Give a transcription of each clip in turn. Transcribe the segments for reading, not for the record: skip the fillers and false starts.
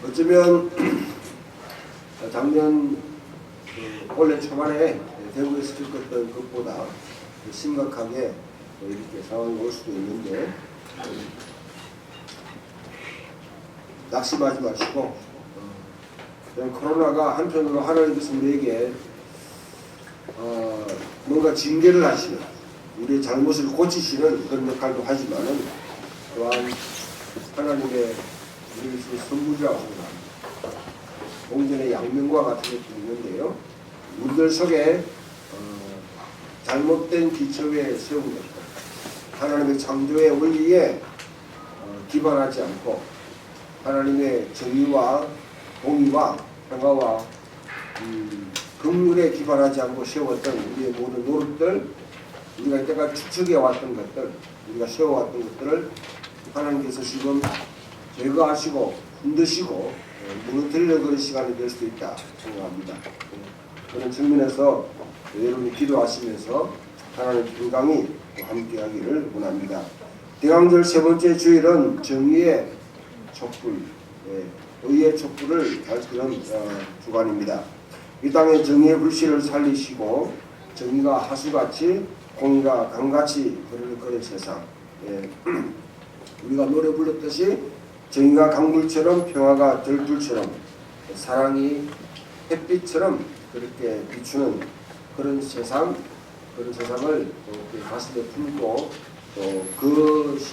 어쩌면 작년 올해 초반에 대구에서 겪었던 것보다 심각하게 이렇게 상황이 올 수도 있는데 낙심하지 마시고 코로나가 한편으로 하나님께서 우리에게 뭔가 징계를 하시는 우리의 잘못을 고치시는 그런 역할도 하지만은 또한 하나님의 우리를 선구자라고 생각합니다. 공전의 양면과 같은 것도 있는데요. 우리들 속에 잘못된 기초에 세운 것들, 하나님의 창조의 원리에 기반하지 않고 하나님의 정의와 공의와 평화와 긍휼에 기반하지 않고 세웠던 우리의 모든 노력들, 우리가 이때까지 축적해왔던 것들, 우리가 세워왔던 것들을 하나님께서 지금 제거하시고 흔드시고 무너뜨리는 그런 시간이 될 수도 있다 생각합니다. 그런 측면에서 여러분이 기도하시면서 하나님의 평강이 함께하기를 원합니다. 대강절 세 번째 주일은 정의의 촛불, 의의 촛불을 밝히는 주간입니다. 이 땅에 정의의 불씨를 살리시고 정의가 하수같이 공의가 강같이 흐르는 그런 세상, 우리가 노래 불렀듯이 정의가 강불처럼 평화가 들불처럼 사랑이 햇빛처럼 그렇게 비추는 그런 세상, 그런 세상을 가슴에 품고 또 그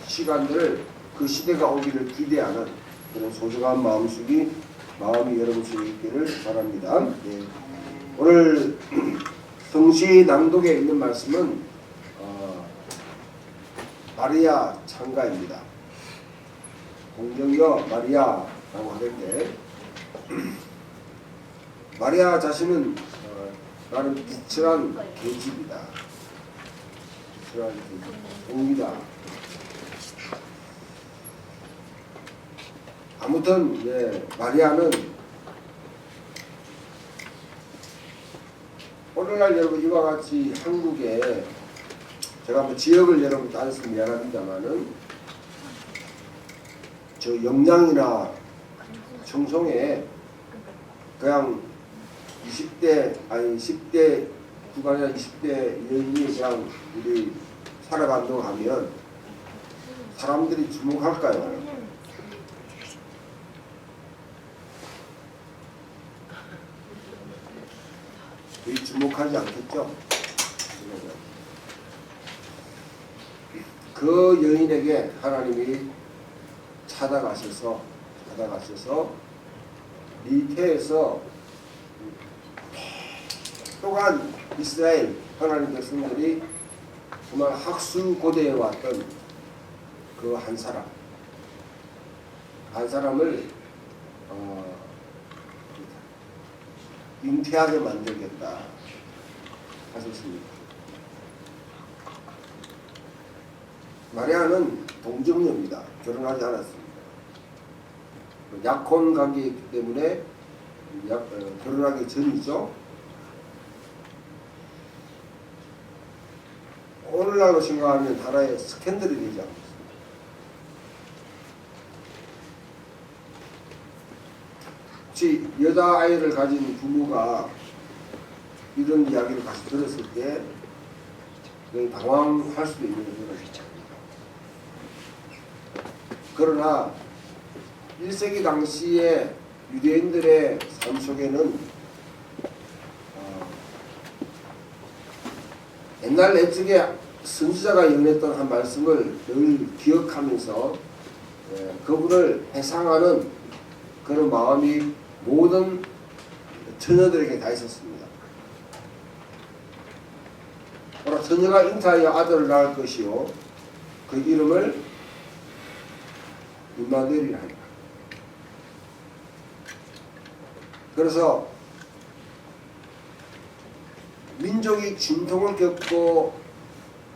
시간들을 그 시대가 오기를 기대하는 그런 소중한 마음이 여러분 속에 있기를 바랍니다. 오늘 성시 낭독에 있는 말씀은 마리아 창가입니다. 공경여 마리아라고 하는데 마리아 자신은 나는 비천한 계집이다. 비천한 계집입니다. 아무튼 마리아는 오늘날 여러분 이와 같이 한국에 제가 뭐 지역을 여러분 따져서 미안합니다만은 저 영양이나 청송에 그냥 20대 아니 10대 구간이나 20대 여인이 그냥 우리 살아간다고 하면 사람들이 주목할까요? 주목하지 않겠죠? 그 여인에게 하나님이 찾아가셔서 리테에서 또한 이스라엘 하나님 백성들이 정말 학수고대에 왔던 그 한 사람을 잉태하게 만들겠다 하셨습니다. 마리아는 동정녀입니다. 결혼하지 않았습니다. 약혼 관계이기 때문에 결혼하기 전이죠. 오늘날로 생각하면 하나의 스캔들이 되지 않습니다. 혹시 여자아이를 가진 부모가 이런 이야기를 같이 들었을 때 당황할 수도 있는 그런 시점입니다. 그러나 1세기 당시에 유대인들의 삶 속에는 옛날 옛적에 선지자가 연했던 한 말씀을 늘 기억하면서 그분을 회상하는 그런 마음이 모든 처녀들에게 다 있었습니다. 처녀가 잉타하여 아들을 낳을 것이요 그 이름을 임마누엘이라 하리라. 그래서 민족이 진통을 겪고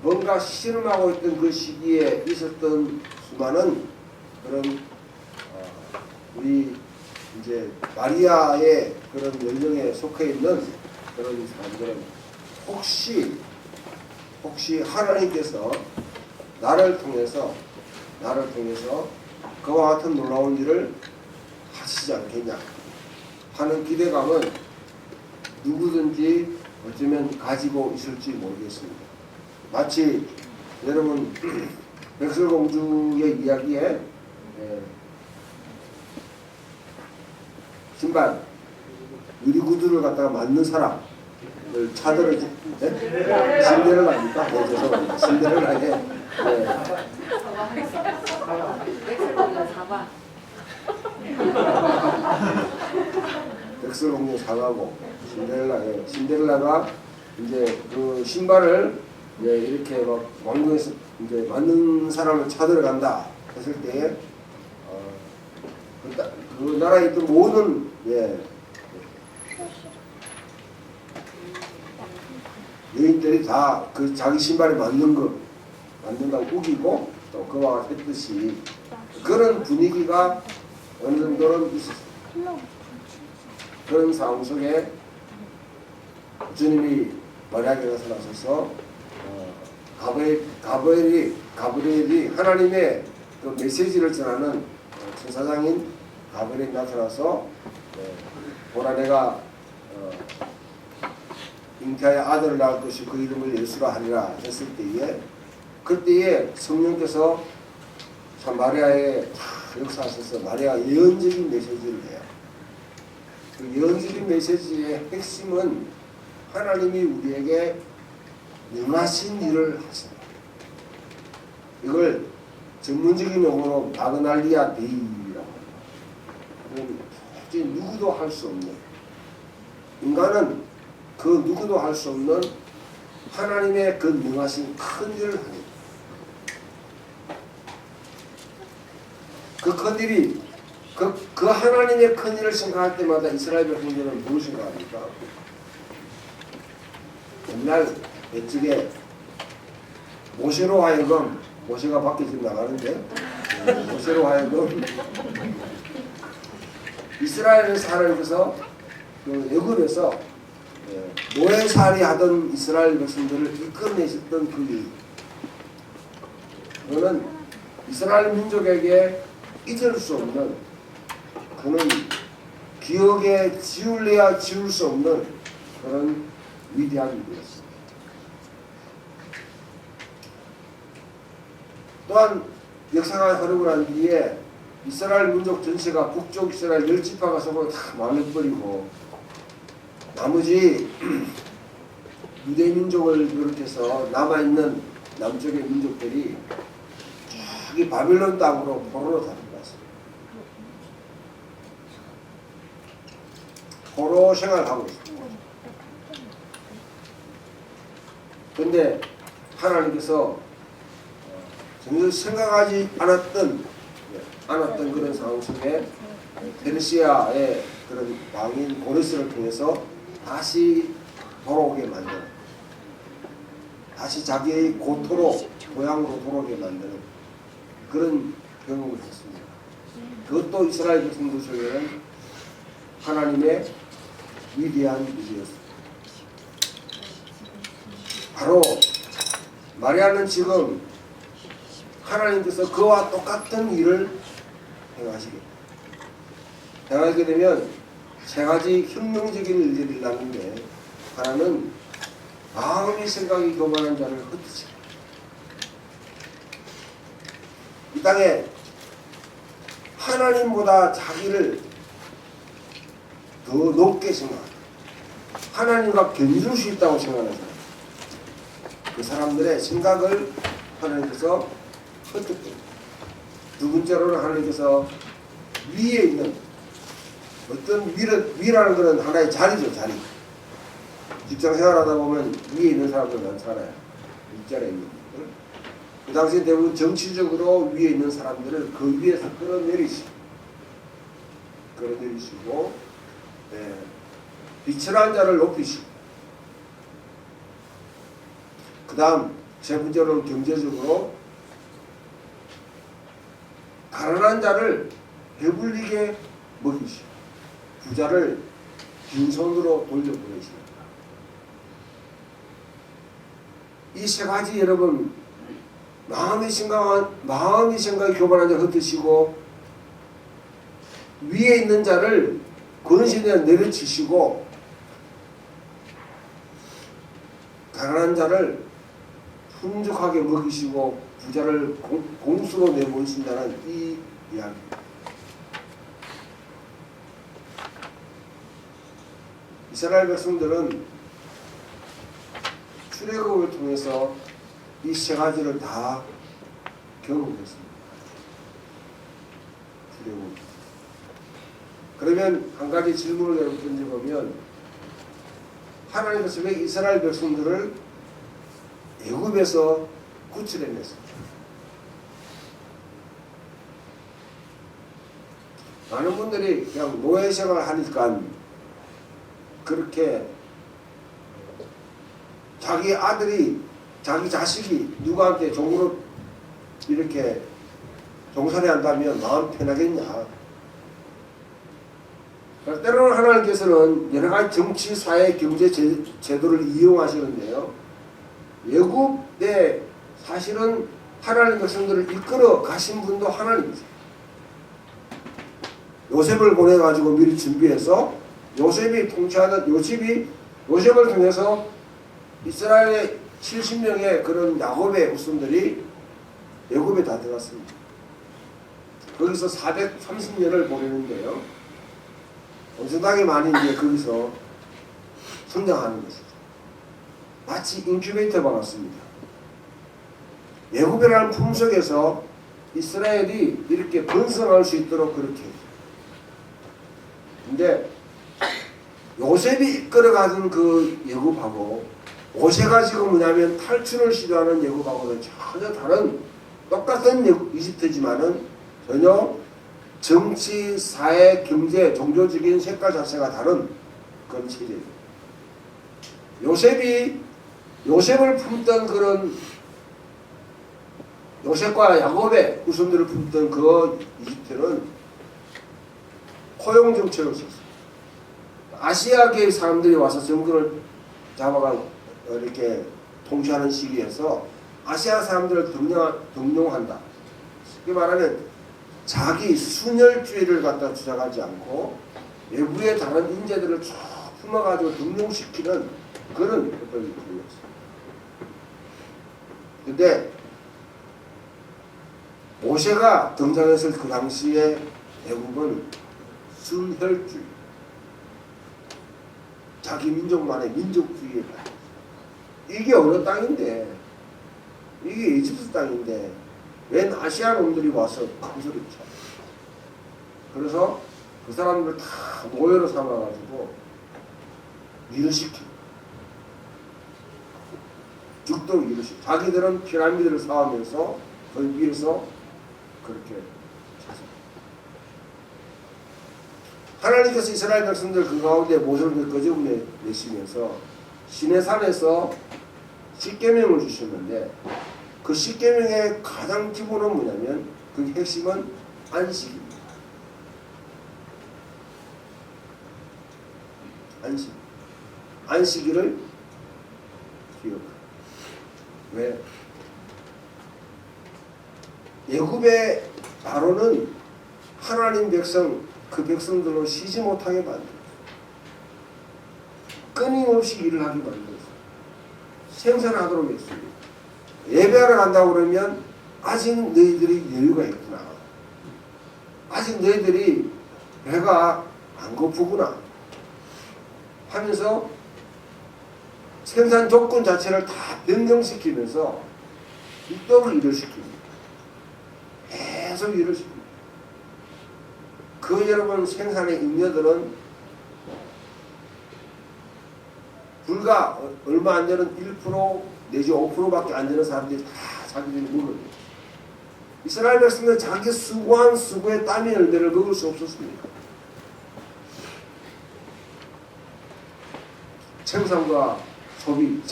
뭔가 실험하고 있던 그 시기에 있었던 수많은 그런 우리 이제 마리아의 그런 연령에 속해 있는 그런 사람들은 혹시 하나님께서 나를 통해서 그와 같은 놀라운 일을 하시지 않겠냐 하는 기대감은 누구든지 어쩌면 가지고 있을지 모르겠습니다. 마치 여러분 백설공주의 이야기에 신발 유리구두를 갖다가 맞는 사람을 찾으러 신데렐라입니까? 네, 죄송합니다. 신데렐라에 백설공주 사과고 신데렐라가 이제 그 신발을 이렇게 막 왕궁에서 이제 맞는 사람을 찾으러 간다 했을 때에 그 나라에 있던 모든 여인들이 다 그 자기 신발에 맞는다고 우기고 또 그와 같듯이 그런 분위기가 어느 정도는 있었어요. 그런 상황 속에 주님이 마리아에게 나타나셔서 가브리엘이 하나님의 그 메시지를 전하는 천사장인 가브리엘이 나타나서 보라 내가 잉태하여 아들을 낳을 것이 그 이름을 예수라 하리라 했을 때에 그때에 성령께서 참 마리아의 역사하셔서 마리아가 예언적인 메시지를 해요. 그 예언적인 메시지의 핵심은 하나님이 우리에게 능하신 일을 하신다. 이걸 전문적인 용어로 마그날리아 데이라고 합니다. 도저히 누구도 할 수 없는 인간은 그 누구도 할 수 없는 하나님의 그 능하신 큰 일을 합니다. 그 큰 일이 그 하나님의 큰 일을 생각할 때마다 이스라엘 백성들은 무엇을 생각합니까? 옛날 옛적에 모세로 하여금 모세가 밖에 지금 나가는데 모세로 하여금 이스라엘에서 하나님께서 그 애굽에서 노예살이 하던 이스라엘 백성들을 이끌어내셨던 그 일, 그거는 이스라엘 민족에게 잊을 수 없는, 그는 기억에 지울래야 지울 수 없는 그런 위대한 일이었습니다. 또한 역사가 흐르고 난 뒤에 이스라엘 민족 전체가 북쪽 이스라엘 10지파가 서로 다 망해버리고 나머지 유대 민족을 비롯해서 남아있는 남쪽의 민족들이 저기 바빌론 땅으로 포로로 잡혀갔어요. 포로 생활하고 있습니다. 그런데 하나님께서 전혀 생각하지 않았던 그런 상황 속에 페르시아의 그런 왕인 고레스를 통해서 다시 돌아오게 만드는, 다시 자기의 고토로 고향으로 돌아오게 만드는 그런 경험을 했습니다. 그것도 이스라엘 백성들 속에는 하나님의 위대한 일이었습니다. 바로 마리아는 지금 하나님께서 그와 똑같은 일을 행하게 되면 세 가지 혁명적인 일들이 일어나는데, 하나는 마음의 생각이 교만한 자를 흩으시고, 이 땅에 하나님보다 자기를 더 높게 생각하고 하나님과 견줄 수 있다고 생각하는 사람, 그 사람들의 생각을 하나님께서 흩어뜨립니다. 두 번째로는 하나님께서 위에 있는 어떤 위라는 것은 하나의 자리죠, 자리. 직장 생활하다 보면 위에 있는 사람들 많잖아요. 윗자리에 있는 분들. 그 당시에 대부분 정치적으로 위에 있는 사람들을 그 위에서 끌어내리시고 비천한 자를 높이시고, 그 다음 세 번째로는 경제적으로 가난한 자를 배불리게 먹이시고 부자를 빈손으로 돌려보내십니다. 이 세 가지 여러분, 마음의 생각이 교만한 자 흩으시고 위에 있는 자를 권신에 내려치시고 가난한 자를 풍족하게 먹이시고 부자를 공수로 내보신다는 이 이야기. 이스라엘 백성들은 출애굽을 통해서 이 세 가지를 다 경험했습니다. 출애굽. 그러면 한 가지 질문을 여러분 던져보면, 하나님께서 왜 이스라엘 백성들을 애굽에서 구출해냈습니까? 많은 분들이 그냥 노예 생활을 하니까 그렇게 자기 아들이, 자기 자식이 누구한테 종으로 이렇게 종살이 한다면 마음 편하겠냐. 때로는 하나님께서는 여러 가지 정치, 사회, 경제 제도를 이용하시는데요. 애굽에 사실은 하나님 백성들을 이끌어 가신 분도 하나님이세요. 요셉을 보내가지고 미리 준비해서 요셉이 통치하는 요셉을 통해서 이스라엘의 70명의 그런 야곱의 후손들이 애굽에 다 들어갔습니다. 거기서 430년을 보내는데요. 엄청나게 많이 이제 거기서 성장하는 것이죠. 마치 인큐베이터가 같습니다. 애굽이라는 품속에서 이스라엘이 이렇게 번성할 수 있도록 그렇게 해요. 근데 요셉이 이끌어가던 그 애굽하고 모세가 지금 뭐냐면 탈출을 시도하는 애굽하고는 전혀 다른, 똑같은 이집트지만은 전혀 정치, 사회, 경제, 종교적인 색깔 자체가 다른 그런 체제예요. 요셉을 품던 그런, 요셉과 야곱의 후손들을 품던 그 이집트는 포용 정책을 썼어요. 아시아계의 사람들이 와서 정권을 잡아가 이렇게 통치하는 시기에서 아시아 사람들을 등용한다. 쉽게 말하면 자기 순혈주의를 갖다 주장하지 않고 외부의 다른 인재들을 쭉 품어가지고 등용시키는 그런 것들이 있었어요. 근데 모세가 등장했을 그 당시에 애굽은 순혈주의, 자기 민족만의 민족주의에 빠졌어요. 이게 어느 땅인데, 이게 이집트 땅인데 웬 아시아 놈들이 와서 큰 소리 쳐. 그래서 그 사람들 다 노예로 삼아가지고 일시키고 죽도록 일시키고, 자기들은 피라미드를 쌓으면서 거기 위에서 그렇게 찾아요. 하나님께서 이스라엘 백성들 그 가운데 모세를 끄집어내시면서 시내산에서 십계명을 주셨는데, 그 십계명의 가장 기본은 뭐냐면 그 핵심은 안식입니다. 안식. 안식일을 기억합니다. 왜? 애굽의 바로는 하나님 백성, 그 백성들로 쉬지 못하게 만들었어요. 끊임없이 일을 하게 만들었어요. 생산하도록 했습니다. 예배하러 간다고 그러면 아직 너희들이 여유가 있구나. 아직 너희들이 배가 안 고프구나 하면서 생산 조건 자체를 다 변경시키면서 있도록 일을 시킵니다. 계속 일을 시킵니다. 그 여러분 생산의 잉여들은 불과 얼마 안 되는 1% 내지 5%밖에 안 되는 사람들이 다 자기들이 먹어요. 이스라엘 백성들은 자기 수고한 수고의 땀의 열매를 먹을 수 없었습니다. 생산과 소비.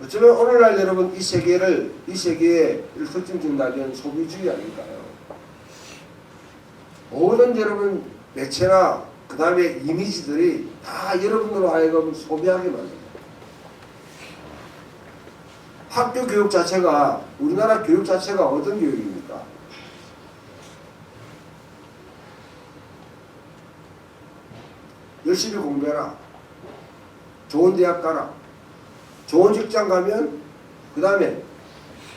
어쩌면 오늘날 여러분 이 세계의 특징 중 하나는 소비주의 아닐까요? 모든 여러분 매체나 그 다음에 이미지들이 다 여러분으로 하여금 소비하게 만듭니다. 학교 교육 자체가, 우리나라 교육 자체가 어떤 교육입니까? 열심히 공부해라. 좋은 대학 가라. 좋은 직장 가면 그 다음에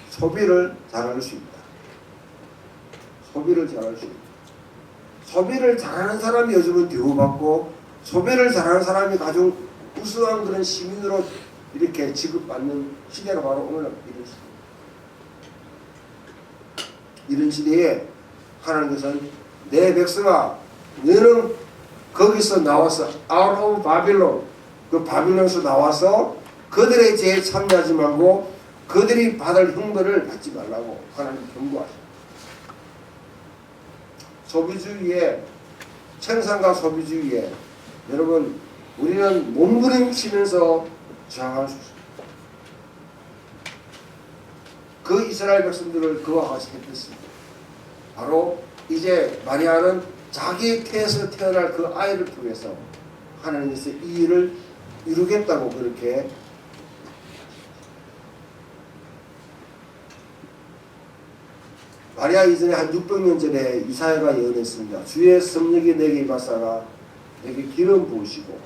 소비를 잘할 수 있다. 소비를 잘할 수 있다. 소비를 잘하는 사람이 요즘은 대우받고 소비를 잘하는 사람이 가장 우수한 그런 시민으로 이렇게 지급받는 시대가 바로 오늘날 이런 시대. 이런 시대에 하나님께서는 내 백성아 너는 거기서 나와서 out of 바빌론 그 바빌론에서 나와서 그들의 죄에 참여하지 말고 그들이 받을 형벌을 받지 말라고 하나님 경고하십니다. 소비주의에 생산과 소비주의에 여러분 우리는 몸부림치면서 저항할 수 있습니다. 그 이스라엘 백성들을 그와 같이 했습니다. 바로 이제 마리아는 자기 태에서 태어날 그 아이를 통해서 하나님께서 이 일을 이루겠다고 그렇게 마리아 이전에 한 600년 전에 이사야가 예언했습니다. 주의 성령이 내게 임하사가 내게 기름 부으시고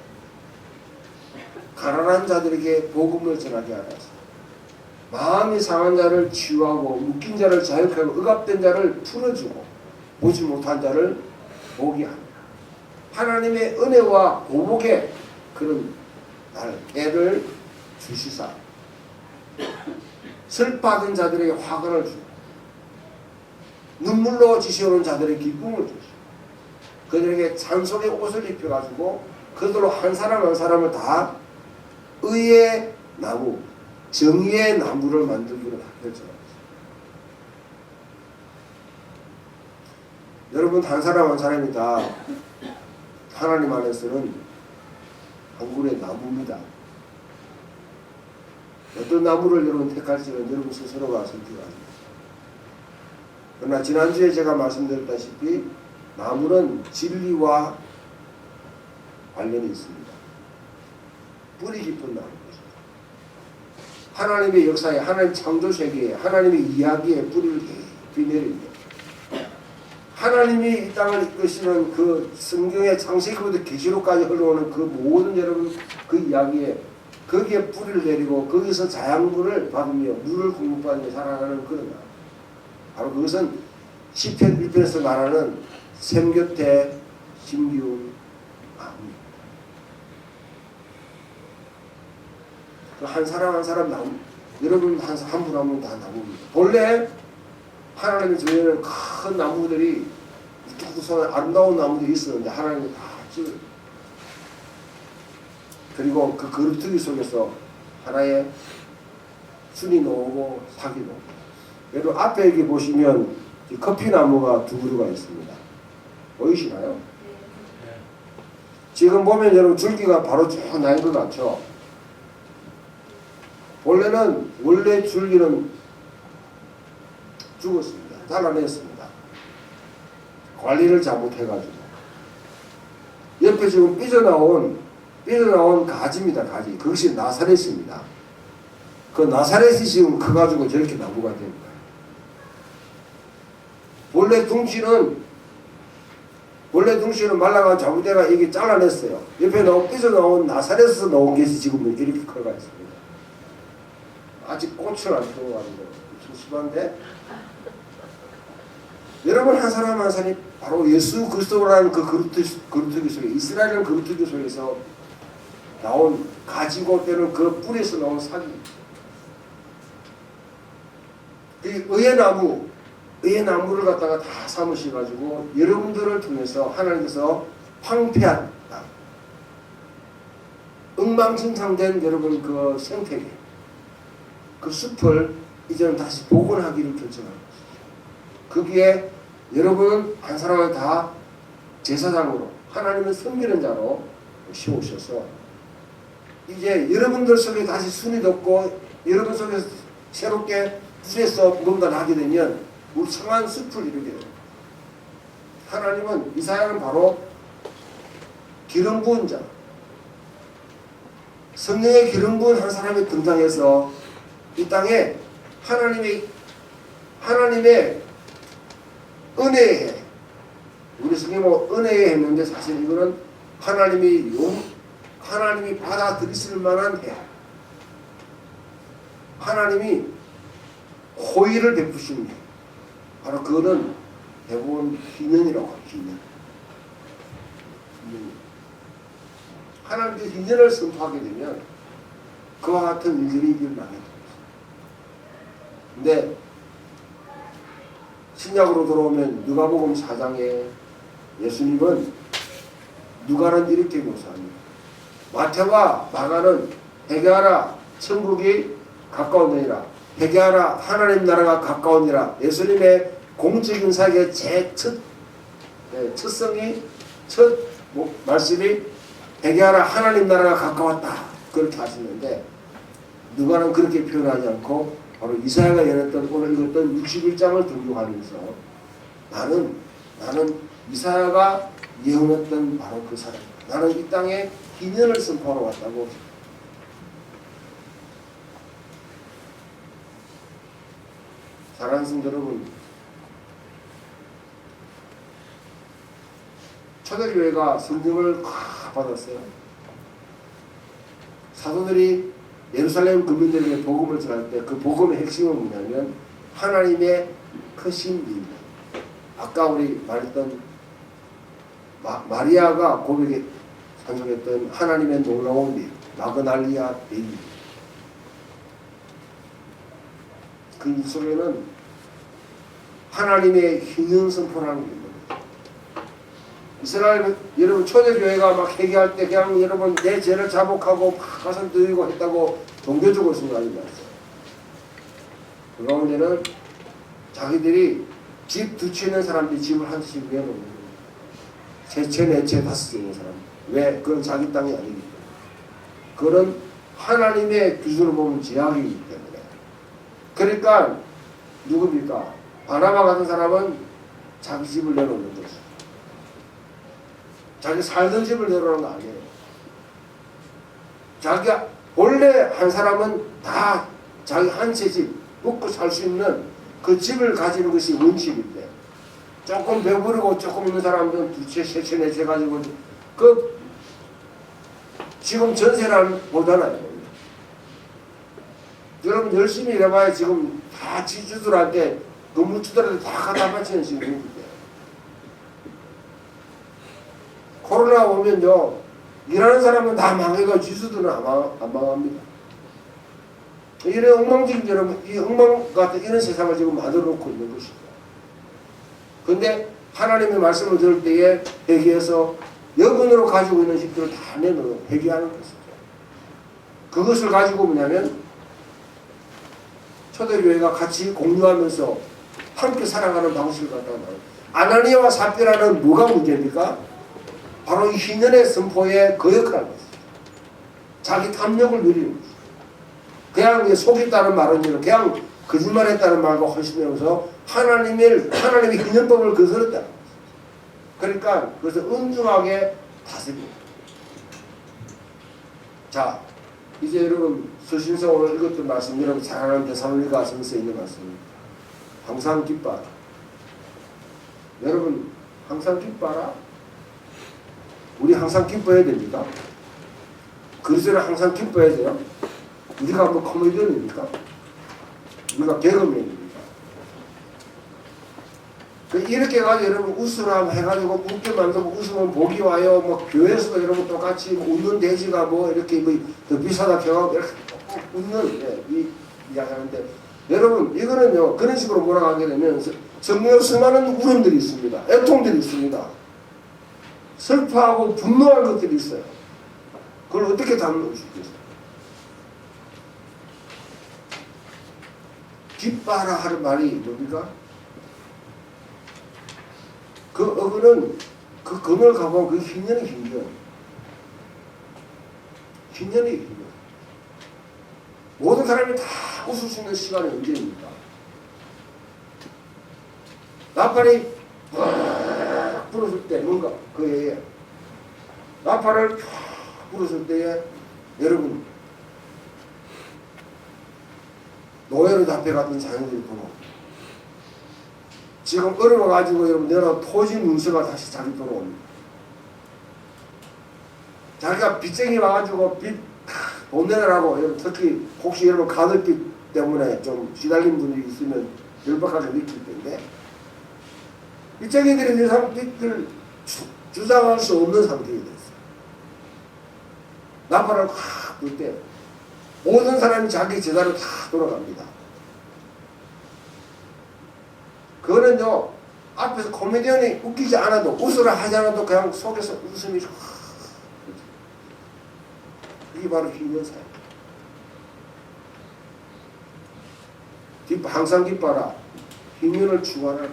가난한 자들에게 복음을 전하게 하라서 마음이 상한 자를 치유하고 묶인 자를 자유하고 억압된 자를 풀어주고 보지 못한 자를 보게 합니다. 하나님의 은혜와 보복의 그런 애를 주시사 슬퍼하던 자들에게 화관을 주고 눈물로 지시오는 자들의 기쁨을 주시고 그들에게 찬송의 옷을 입혀가지고 그들로 한 사람 한 사람을 다 의의 나무 정의의 나무를 만들기로 결정합니다. 여러분 한 사람 한 사람이 다 하나님 안에서는 한 그루의 나무입니다. 어떤 나무를 여러분 택할지는 여러분 스스로가 선택합니다. 그러나 지난주에 제가 말씀드렸다시피 나무는 진리와 관련이 있습니다. 뿌리 깊은 나무입니다. 하나님의 역사에 하나님 창조 세계에 하나님의 이야기에 뿌리를 깊이 내립니다. 하나님이 이 땅을 이끄시는 그 성경의 창세기부터 계시록까지 흘러오는 그 모든 여러분 그 이야기에 거기에 뿌리를 내리고 거기서 자양분을 받으며 물을 공급받으며 살아가는 그런 나라. 바로 그것은 시편 1편에서 말하는 샘 곁에 심기운 나무입니다. 한 사람 한 사람 나무, 여러분 한 분 한 분 다 나무입니다. 본래 하나님의 전에는 큰 나무들이 두툼한 아름다운 나무들이 있었는데 하나님은 다 찍어요. 그리고 그 거루투기 속에서 하나의 순이 나오고 사기 나오고. 여러분 앞에 여기 보시면 커피나무가 두 그루가 있습니다. 보이시나요? 지금 보면 여러분 줄기가 바로 쭉 난 것 같죠? 원래 줄기는 죽었습니다. 잘라냈습니다. 관리를 잘못해가지고. 옆에 지금 삐져나온 가지입니다. 가지. 그것이 나사렛입니다. 그 나사렛이 지금 커가지고 저렇게 나무가 된 거예요. 원래 둥치는 말라가 잘못돼가 이게 잘라냈어요. 옆에 삐져나온 나사렛에서 나온 것이 지금 이렇게 커가 있습니다. 아직 꽃을 안 피워가지고 좀 심한데 여러분 한 사람 한 사람이 바로 예수 그리스도라는 그 그루터기 속에 이스라엘은 그루터기 속에서 나온 가지고 때는 그 뿌리에서 나온 사기입니다. 이 의의 나무를 갖다가 다 삼으셔가지고 여러분들을 통해서 하나님께서 황폐한 엉망진창된 여러분 그 생태계 그 숲을 이제는 다시 복원하기를 결정합니다. 거기에 여러분 한 사람을 다 제사장으로 하나님을 섬기는 자로 씌우셔서 이제 여러분들 속에 다시 순이 돋고 여러분 속에 새롭게 불에서 뭔가 하게 되면 울창한 숲을 이루게 됩니다. 하나님은 이사야는 바로 기름 부은 자 성령의 기름 부은 한 사람이 등장해서 이 땅에 하나님의 은혜에 우리 성경은 은혜에 했는데 사실 이거는 하나님이 받아들이실 만한 해. 하나님이 호의를 베푸시는 해. 바로 그거는 대부분 희년이라고 합니다. 희년. 하나님께서 희년을 선포하게 되면 그와 같은 일들이 일어나게 됩니다. 근데 신약으로 들어오면 누가복음 4장에 예수님은 누가는 이렇게 묘사합니다. 마태와 마가는 회개하라 천국이 가까우니라. 회개하라 하나님 나라가 가까우니라. 예수님의 공적인 사역의 첫 말씀이 회개하라 하나님 나라가 가까웠다. 그렇게 하시는데 누가는 그렇게 표현하지 않고 바로 이사야가 예언했던 오늘 읽었던 61장을 등록하면서 나는 이사야가 예언했던 바로 그 사람. 나는 이 땅에 희년을 선포하러 왔다고. 사랑하는 성도 여러분, 초대교회가 성령을 꽉 받았어요. 사도들이 예루살렘 군민들에게 복음을 전할 때 그 복음의 핵심은 뭐냐면 하나님의 크신 일. 아까 우리 말했던 마리아가 고백에 찬송했던 하나님의 놀라운 일, 마그날리아 대일. 그 일 속에는 하나님의 희년 선포라는 게 있는 거예요. 이스라엘 여러분 초대교회가 막 회개할 때 그냥 여러분 내 죄를 자복하고 가슴 들이고 했다고 종교적으로 생각하지 마세요. 그 가운데는 자기들이 집 두 채 있는 사람들이 집을 한 채씩 내놓는 거예요. 세 채, 네 채, 다섯 채 있는 사람. 왜? 그건 자기 땅이 아니기 때문에. 그건 하나님의 기준으로 보면 제약이기 때문에. 그러니까 누굽니까? 바나바 같은 사람은 자기 집을 내놓는 거죠. 자기 살던 집을 내놓는 거 아니에요. 자기가 원래 한 사람은 다 자기 한 채 집 먹고 살 수 있는 그 집을 가지는 것이 원칙인데 조금 배부르고 조금 있는 사람들은 두 채, 세 채, 네 채 가지고 그 지금 전세를 보잖아요. 여러분 열심히 일해봐야 지금 다 지주들한테 건물주들한테 다 갖다 바치는 시기인데 코로나 오면요 일하는 사람은 다 망해가 지주들은 안 망합니다. 이런 엉망진 여러분 이 엉망 같은 이런 세상을 지금 만들어 놓고 있는 것입니다. 근데 하나님의 말씀을 들을 때에 회개해서 여건으로 가지고 있는 집들을 다 내놓아 회개하는 것입니다. 그것을 가지고 뭐냐면 초대교회가 같이 공유하면서 함께 살아가는 방식을 갖다가 말해요. 아나니아와 삽비라는 뭐가 문제입니까? 바로 이 희년의 선포에 그 역할을 했어요. 자기 탐욕을 누리는 거죠. 그냥 속였다는 말은 그냥 거짓말했다는 말과 훨씬하면서 하나님의 희년법을 거스렸다는 거죠. 그러니까 그래서 은중하게 다스립니다. 자, 이제 여러분 서신서 오늘 읽었던 말씀 여러분 잘 아는 데살로니가 전서에 있는 말씀입니다. 항상 기뻐하라. 여러분 항상 기뻐하라. 우리 항상 기뻐해야 됩니까? 그리스도는 항상 기뻐해야 돼요. 우리가 뭐 코미디언입니까? 우리가 개그맨입니까? 이렇게 해가지고 여러분 웃으라 해가지고 웃게 만들고 웃으면 복이 와요. 뭐 교회에서도 여러분 똑같이 뭐 웃는 돼지가 뭐 이렇게 뭐 더 비싸다 해가지고 이렇게 웃는 이 이야기하는데 여러분 이거는요 그런 식으로 몰아가게 되면 성경에 수많은 울음들이 있습니다. 애통들이 있습니다. 슬퍼하고 분노할 것들이 있어요. 그걸 어떻게 담을 수 있겠어요? 기뻐하라 하는 말이 뭡니까? 그 어그는 그 금을 가보면 그 희년이 희년. 희년이 희년. 모든 사람이 다 웃을 수 있는 시간이 언제입니까? 나팔이 팍 불었을 때 뭔가 그 해에 나팔을 팍 불었을 때에 여러분 노예로 잡혀갔던 자녀들이 보고 지금 얼어가지고 여러분 내가 토지 문서가 다시 자기 돌아옵니다. 자기가 빚쟁이 와가지고 돈 내라고, 특히 혹시 여러분 가덕기 때문에 좀 시달린 분이 있으면 열박하게 느낄 텐데, 빚쟁이들이 빚을 주장할 수 없는 상태가 됐어요. 나팔을 확 불 때 모든 사람이 자기 제자로 다 돌아갑니다. 그거는요, 앞에서 코미디언이 웃기지 않아도, 웃으라 하지 않아도 그냥 속에서 웃음이 이게 바로 희년사예요. 항상 기뻐라. 희년을 추구하라.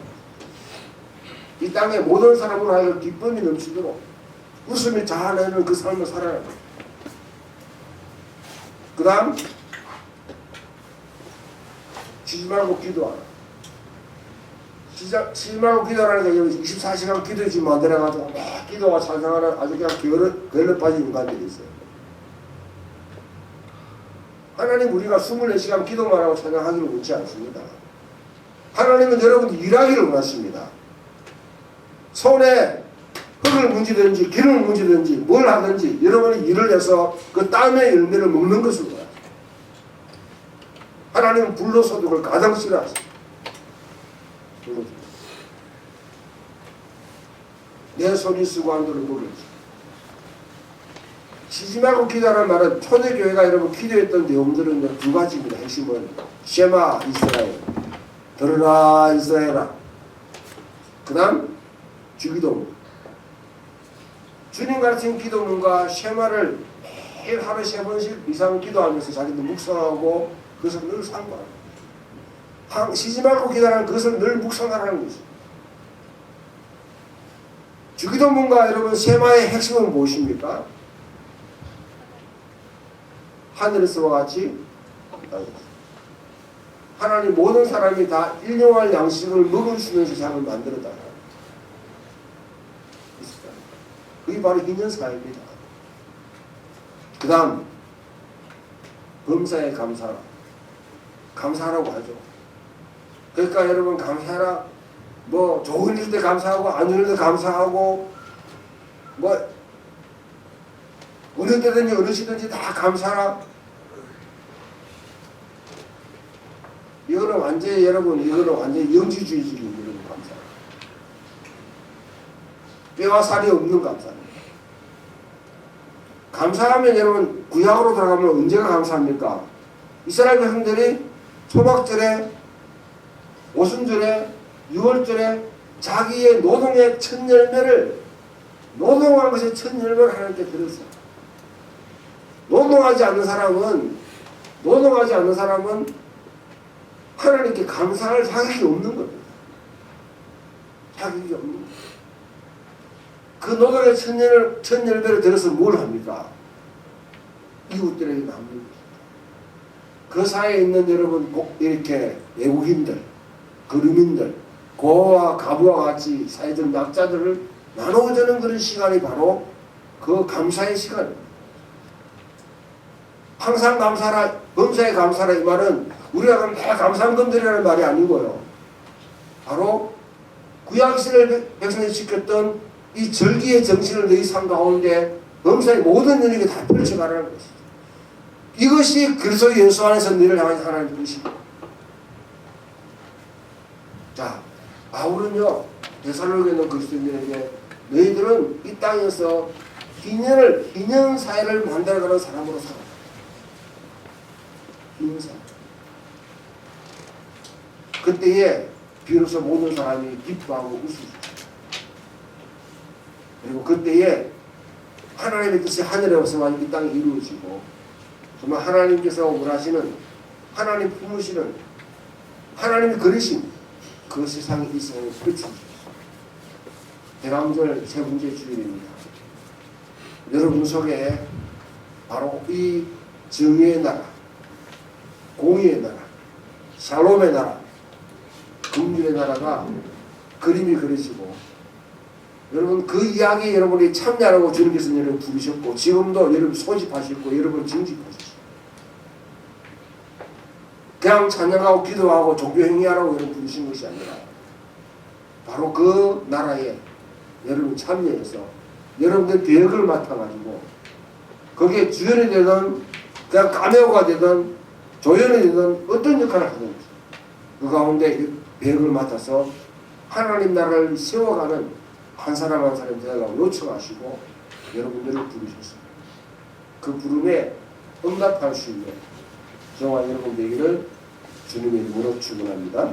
이 땅의 모든 사람으로 하여금 기쁨이 넘치도록 웃음이 자아내는 그 삶을 살아야 돼. 그 다음, 쉬지 말고 기도하라. 쉬지 말고 기도하라는 게 24시간 기도지 만들어가지고 막 기도와 찬양하는 아주 그냥 게을러 빠진 인간들이 있어요. 하나님 우리가 24시간 기도만 하고 찬양하기를 원치 않습니다. 하나님은 여러분 일하기를 원하십니다. 손에 흙을 문지든지 기름을 문지든지 뭘 하든지 여러분이 일을 해서 그 땀의 열매를 먹는 것을 원하십니다. 하나님은 불로소득을 가장 싫어하십니다. 내 손이 수고한 대로 먹을지. 쉬지 말고 기도하는 말은 초대교회가 여러분 기도했던 내용들은 두 가지입니다. 핵심은 쉐마 이스라엘, 들으라 이스라엘아. 그 다음 주기도. 주님 같은 기도문과 쉐마를 매일 하루에 3번씩 이상 기도하면서 자기도 묵상하고 그것을 늘 상고하는, 쉬지 말고 기도하는 그것을 늘 묵상하라는 것입니다. 주기도문과 여러분 쉐마의 핵심은 무엇입니까? 하늘에서와 같이 하나님 모든 사람이 다 일용할 양식을 먹을 수 있는 세상을 만들었다. 그게 바로 희년사입니다. 그 다음 범사에 감사하라. 감사하라고 하죠. 그러니까 여러분 감사하라. 뭐 좋은 일 때 감사하고 안 좋은 일 때 감사하고 뭐 어느 때든지 어느 시든지 다 감사하라. 이거는 완전히 여러분 이거는 완전히 영지주의적인 여러분 감사. 뼈와 살이 없는 감사입니다. 감사하면 여러분 구약으로 들어가면 언제가 감사합니까? 이스라엘 백성들이 초막절에 오순절에 6월절에 자기의 노동의 첫 열매를 노동한 것의 첫 열매를 하나님께 드렸어요. 노동하지 않는 사람은 하나님께 감사할 자격이 없는 겁니다. 자격이 없는 겁니다. 그 노동의 첫 열매를 들어서 뭘 합니까? 이웃들에게 나누는 것입니다. 그 사이에 있는 여러분 이렇게 외국인들, 거류민들, 고와 가부와 같이 사회적 약자들을 나눠주는 그런 시간이 바로 그 감사의 시간입니다. 항상 감사하라, 범사에 감사하라 이 말은 우리가 그럼 다 감상금들이라는 말이 아니고요. 바로 구약시대의 백성이 지켰던 이 절기의 정신을 너희 삶 가운데 범사의 모든 일에게 다 펼쳐가라는 것이죠. 이것이 그리스도 예수 안에서 너희를 향한 하나님의 뜻입니다. 자, 바울은요 데살로니가에 있는 그리스도인들에게 너희들은 이 땅에서 희년 사회를 만들어가는 사람으로 살아. 희년사. 그때에 비로소 모든 사람이 기뻐하고 웃으시죠. 그리고 그때에 하나님의 뜻이 하늘에서만 이 땅에 이루어지고 정말 하나님께서 원하시는 하나님 품으시는 하나님이 그리신 그 세상에 이 세상에 펼쳐지죠. 대감절 세 번째 주일입니다. 여러분 속에 바로 이 정의의 나라, 공의의 나라, 샬롬의 나라, 긍휼의 나라가 그림이 그려지고 여러분 그 이야기에 여러분이 참여하라고 주님께서 여러분 부르셨고 지금도 여러분 소집하시고 여러분 징집하시고 그냥 찬양하고 기도하고 종교행위하라고 여러분 부르신 것이 아니라 바로 그 나라에 여러분 참여해서 여러분들 대역을 맡아가지고 거기에 주연이 되든 그냥 카메오가 되든 조연이 되든 어떤 역할을 하든지 그 가운데 배역을 맡아서 하나님 나라를 세워가는 한 사람 한 사람 되라고 요청하시고 여러분들을 부르셨습니다. 그 부름에 응답할 수 있는 저와 여러분 되기를 주님의 이름으로 축원합니다.